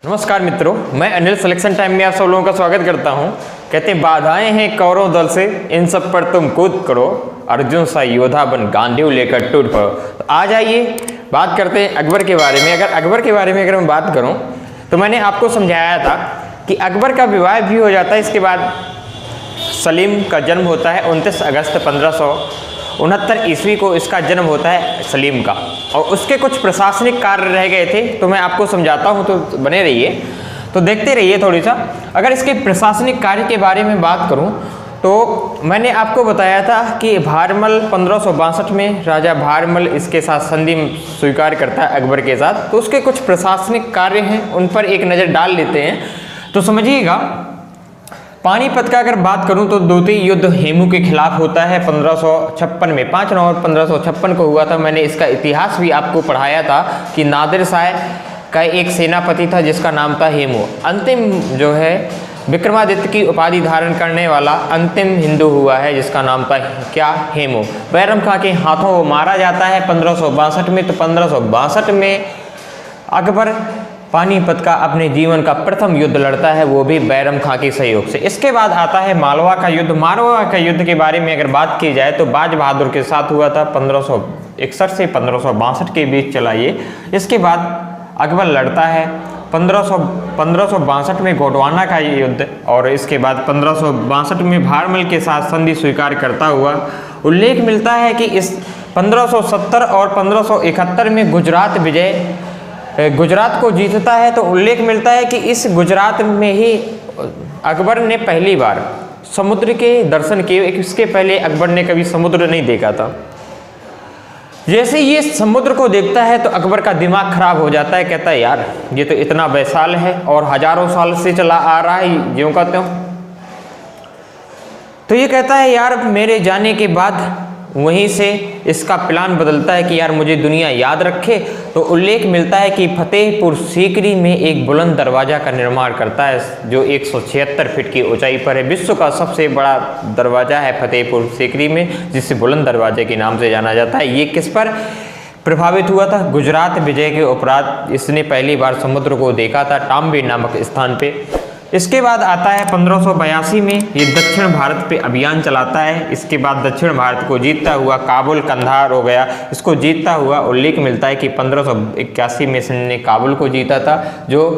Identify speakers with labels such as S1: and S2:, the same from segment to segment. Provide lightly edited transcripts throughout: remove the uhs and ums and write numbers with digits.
S1: नमस्कार मित्रों, मैं अनिल सिलेक्शन टाइम में आप सब लोगों का स्वागत करता हूं। कहते हैं बाधाएं हैं कौरव दल से, इन सब पर तुम कूद करो, अर्जुन सा योद्धा बन गांडीव लेकर टूट पड़ो। तो आ जाइए बात करते हैं अकबर के बारे में। अगर अकबर के बारे में अगर मैं बात करूं तो मैंने आपको समझाया था कि अकबर का विवाह भी हो जाता है। इसके बाद सलीम का जन्म होता है 29 अगस्त 1569 ईस्वी को इसका जन्म होता है सलीम का, और उसके कुछ प्रशासनिक कार्य रह गए थे तो मैं आपको समझाता हूं, तो बने रहिए, तो देखते रहिए थोड़ी सा। अगर इसके प्रशासनिक कार्य के बारे में बात करूं तो मैंने आपको बताया था कि भारमल 1562 में राजा भारमल इसके साथ संधि स्वीकार करता है अकबर के साथ, तो उसके कुछ प्रशासनिक कार्य हैं उन पर एक नज़र डाल लेते हैं। तो समझिएगा, पानीपत का अगर बात करूं तो द्वितीय युद्ध हेमू के खिलाफ होता है 1556 में, 5 नवंबर 1556 को हुआ था। मैंने इसका इतिहास भी आपको पढ़ाया था कि नादिर शाह का एक सेनापति था जिसका नाम था हेमू। अंतिम जो है विक्रमादित्य की उपाधि धारण करने वाला अंतिम हिंदू हुआ है जिसका नाम था क्या, हेमू। बैरम खां के हाथों वो मारा जाता है 1562 में। तो 1562 में अकबर पानीपत का अपने जीवन का प्रथम युद्ध लड़ता है, वो भी बैरम खां के सहयोग से। इसके बाद आता है मालवा का युद्ध। मालवा का युद्ध के बारे में अगर बात की जाए तो बाज बहादुर के साथ हुआ था 1561 से 1562 के बीच चला ये। इसके बाद अकबर लड़ता है 1562 में गोंडवाना का युद्ध, और इसके बाद 1562 में भारमल के साथ संधि स्वीकार करता हुआ उल्लेख मिलता है कि इस 1570 और 1571 में गुजरात को जीतता है। तो उल्लेख मिलता है कि इस गुजरात में ही अकबर ने पहली बार समुद्र के दर्शन किए। इसके पहले अकबर ने कभी समुद्र नहीं देखा था। जैसे ये समुद्र को देखता है तो अकबर का दिमाग खराब हो जाता है, कहता है यार ये तो इतना विशाल है और हजारों साल से चला आ रहा है ज्यों का त्यों। तो ये कहता है यार मेरे जाने के बाद वहीं से इसका प्लान बदलता है कि यार मुझे दुनिया याद रखे। तो उल्लेख मिलता है कि फतेहपुर सीकरी में एक बुलंद दरवाजा का निर्माण करता है जो 176 फीट की ऊंचाई पर है। विश्व का सबसे बड़ा दरवाजा है फतेहपुर सीकरी में, जिसे बुलंद दरवाजे के नाम से जाना जाता है। ये किस पर प्रभावित हुआ था? गुजरात विजय के उपरांत इसने पहली बार समुद्र को देखा था टाम्बे नामक स्थान पे। इसके बाद आता है 1582 में ये दक्षिण भारत पे अभियान चलाता है। इसके बाद दक्षिण भारत को जीतता हुआ काबुल कंधार हो गया, इसको जीतता हुआ उल्लेख मिलता है कि 1581 में इसने काबुल को जीता था, जो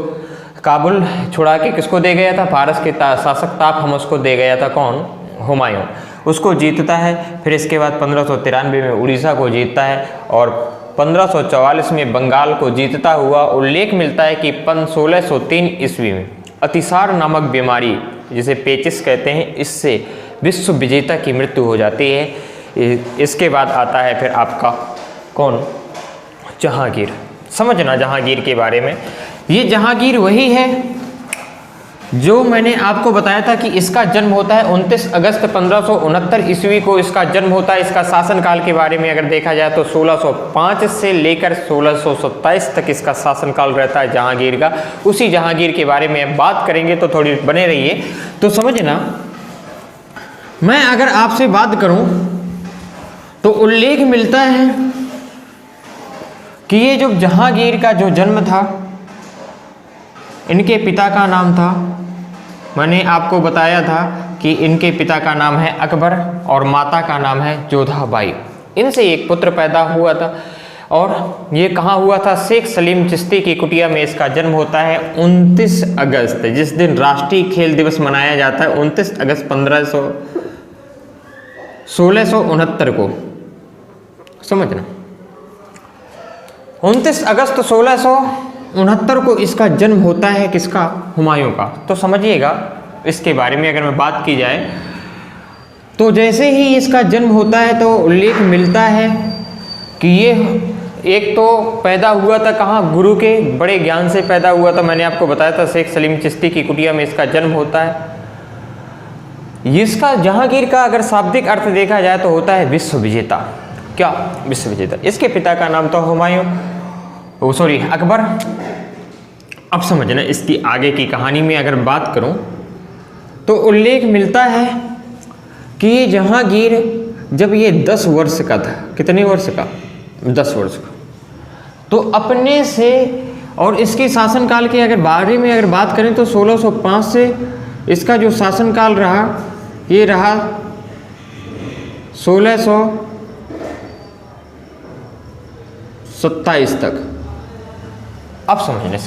S1: काबुल छुड़ा के किसको दे गया था? फारस के शासक तापहम उसको दे गया था, कौन? हुमायूं। उसको जीतता है। फिर इसके बाद 1593 में उड़ीसा को जीतता है, और 1544 में बंगाल को जीतता हुआ उल्लेख मिलता है कि 1603 ईस्वी में अतिसार नामक बीमारी, जिसे पेचिस कहते हैं, इससे विश्व विजेता की मृत्यु हो जाती है। इसके बाद आता है फिर आपका कौन? जहांगीर। समझना जहांगीर के बारे में, ये जहांगीर वही है जो मैंने आपको बताया था कि इसका जन्म होता है 29 अगस्त 1569 ईस्वी को इसका जन्म होता है। इसका शासनकाल के बारे में अगर देखा जाए तो 1605 से लेकर 1627 तक इसका शासनकाल रहता है जहांगीर का। उसी जहांगीर के बारे में बात करेंगे तो थोड़ी बने रहिए। तो समझना, मैं अगर आपसे बात करूं तो उल्लेख मिलता है कि ये जो जहांगीर का जो जन्म था, इनके पिता का नाम था, मैंने आपको बताया था कि इनके पिता का नाम है अकबर और माता का नाम है जोधाबाई। इनसे एक पुत्र पैदा हुआ था, और ये कहाँ हुआ था? शेख सलीम चिश्ती की कुटिया में इसका जन्म होता है 29 अगस्त, जिस दिन राष्ट्रीय खेल दिवस मनाया जाता है 29 अगस्त 1669 को। समझना, 29 अगस्त 1669 को इसका जन्म होता है किसका? हुमायूं का। तो समझिएगा इसके बारे में अगर मैं बात की जाए तो जैसे ही इसका जन्म होता है तो उल्लेख मिलता है कि ये एक तो पैदा हुआ था कहाँ? गुरु के बड़े ज्ञान से पैदा हुआ था। मैंने आपको बताया था शेख सलीम चिश्ती की कुटिया में इसका जन्म होता है। इसका जहांगीर का अगर शाब्दिक अर्थ देखा जाए तो होता है विश्व विजेता। क्या? विश्व विजेता। इसके पिता का नाम था हुमायूं, अकबर। अब समझना, इसकी आगे की कहानी में अगर बात करूं तो उल्लेख मिलता है कि ये जहांगीर जब ये 10 वर्ष का था, कितने वर्ष का? 10 वर्ष का, तो अपने से और इसके शासनकाल के अगर बारे में अगर बात करें तो 1605 से इसका जो शासनकाल रहा ये रहा 1627 तक। अब समझना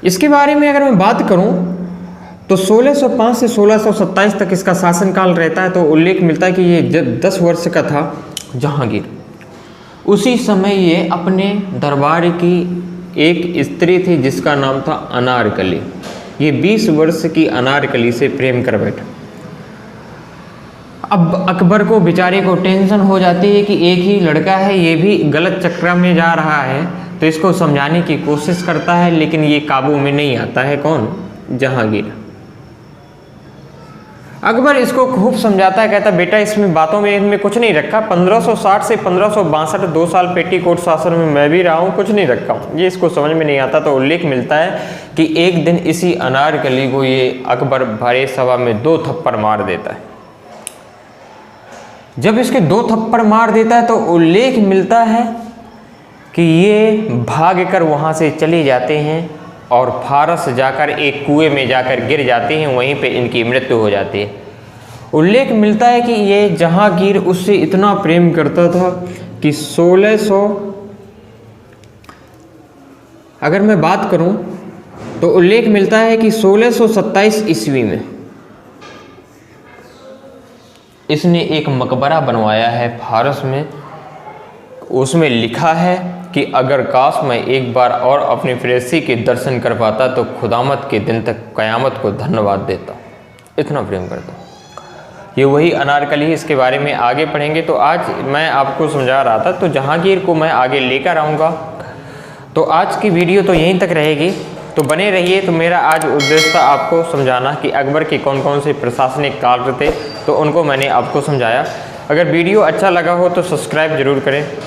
S1: इसके बारे में अगर मैं बात करूं तो 1605 से 1627 तक इसका शासनकाल रहता है। तो उल्लेख मिलता है कि ये जब 10 वर्ष का था जहांगीर, उसी समय ये अपने दरबार की एक स्त्री थी जिसका नाम था अनारकली। ये 20 वर्ष की अनारकली से प्रेम कर बैठा। अब अकबर को बेचारे को टेंशन हो जाती है कि एक ही लड़का है, ये भी गलत चक्र में जा रहा है। तो इसको समझाने की कोशिश करता है लेकिन ये काबू में नहीं आता है। कौन? जहांगीर। अकबर इसको खूब समझाता है, कहता बेटा इसमें बातों में इनमें कुछ नहीं रखा। 1560 से 1562 2 साल पेटीकोट शासन में मैं भी रहा हूँ, कुछ नहीं रखा हूँ। ये इसको समझ में नहीं आता। तो उल्लेख मिलता है कि एक दिन इसी अनारकली को ये अकबर भरे सभा में 2 थप्पड़ मार देता है। जब इसके 2 थप्पड़ मार देता है तो उल्लेख मिलता है कि ये भागकर वहाँ से चले जाते हैं और फारस जाकर एक कुएं में जाकर गिर जाते हैं। वहीं पे इनकी मृत्यु हो जाती है। उल्लेख मिलता है कि ये जहांगीर उससे इतना प्रेम करता था कि 1600 अगर मैं बात करूं तो उल्लेख मिलता है कि 1627 ईस्वी में इसने एक मकबरा बनवाया है फारस में। उसमें लिखा है कि अगर काश मैं एक बार और अपनी प्रेयसी के दर्शन कर पाता तो खुदामत के दिन तक क़यामत को धन्यवाद देता। इतना प्रेम करता। ये वही अनारकली है। इसके बारे में आगे पढ़ेंगे। तो आज मैं आपको समझा रहा था, तो जहांगीर को मैं आगे लेकर आऊँगा। तो आज की वीडियो तो यहीं तक रहेगी, तो बने रहिए। तो मेरा आज उद्देश्य था आपको समझाना कि अकबर के कौन कौन से प्रशासनिक कार्य थे, तो उनको मैंने आपको समझाया। अगर वीडियो अच्छा लगा हो तो सब्सक्राइब जरूर करें।